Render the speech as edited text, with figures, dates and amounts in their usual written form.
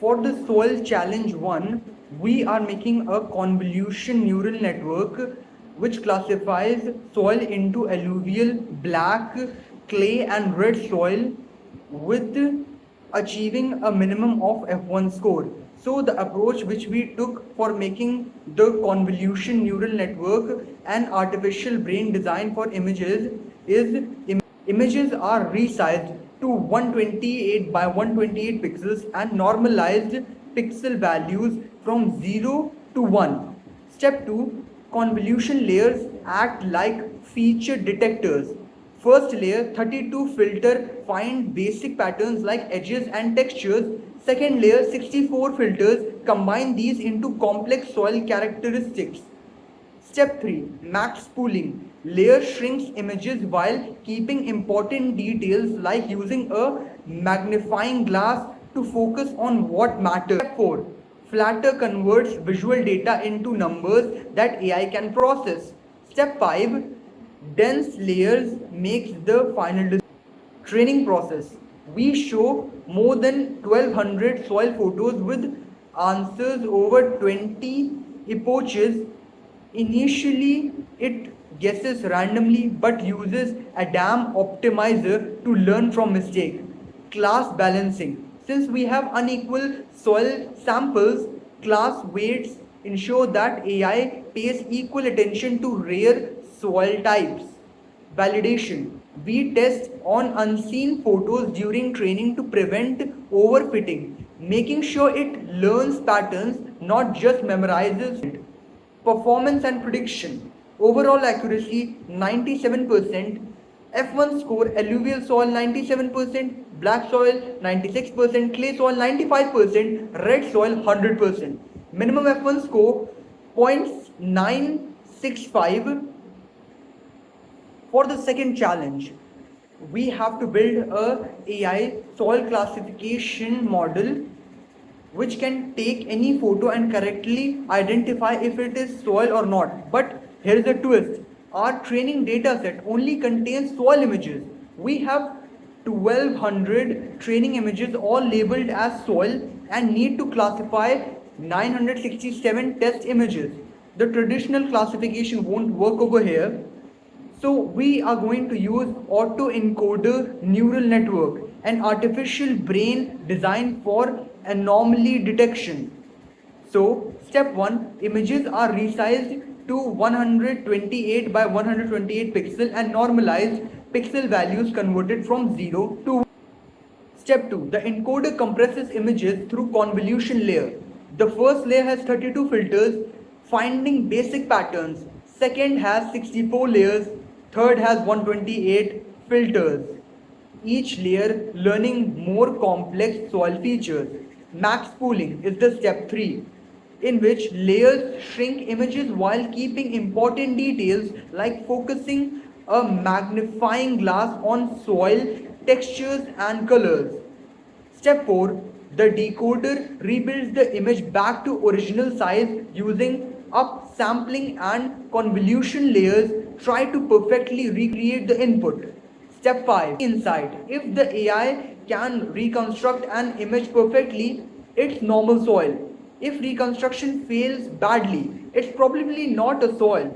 For the soil challenge 1, we are making a convolution neural network which classifies soil into alluvial, black, clay and red soil with achieving a minimum of F1 score. So the approach which we took for making the convolution neural network an artificial brain design for images is images are resized to 128 by 128 pixels and normalized pixel values from 0 to 1. Step 2. Convolution layers act like feature detectors. First layer 32 filter find basic patterns like edges and textures. Second layer 64 filters combine these into complex soil characteristics. Step 3. Max pooling. Layer shrinks images while keeping important details like using a magnifying glass to focus on what matters. Step 4. Flatter converts visual data into numbers that AI can process. Step 5. Dense layers makes the final training process. We show more than 1200 soil photos with answers over 20 epochs. Initially, it guesses randomly but uses a DAM optimizer to learn from mistake. Class balancing. Since we have unequal soil samples, class weights ensure that AI pays equal attention to rare soil types. Validation. We test on unseen photos during training to prevent overfitting, making sure it learns patterns, not just memorizes. Performance and prediction. Overall accuracy 97%. F1 score alluvial soil 97%, black soil 96%, clay soil 95%, red soil 100%. Minimum F1 score 0.965. For the second challenge, we have to build a AI soil classification model which can take any photo and correctly identify if it is soil or not. But here is a twist. Our training data set only contains soil images. We have 1200 training images all labeled as soil and need to classify 967 test images. The traditional classification won't work over here. So we are going to use autoencoder neural network, an artificial brain designed for anomaly detection. So step 1, images are resized to 128 by 128 pixel and normalized pixel values converted from 0 to 1. Step 2, the encoder compresses images through convolution layer. The first layer has 32 filters finding basic patterns. Second has 64 layers. Third has 128 filters. Each layer learning more complex soil features. Max pooling is the step 3, in which layers shrink images while keeping important details like focusing a magnifying glass on soil, textures and colors. Step 4. The decoder rebuilds the image back to original size using upsampling and convolution layers. Try to perfectly recreate the input. Step 5. Insight. If the AI can reconstruct an image perfectly, it's normal soil. If reconstruction fails badly, it's probably not a soil.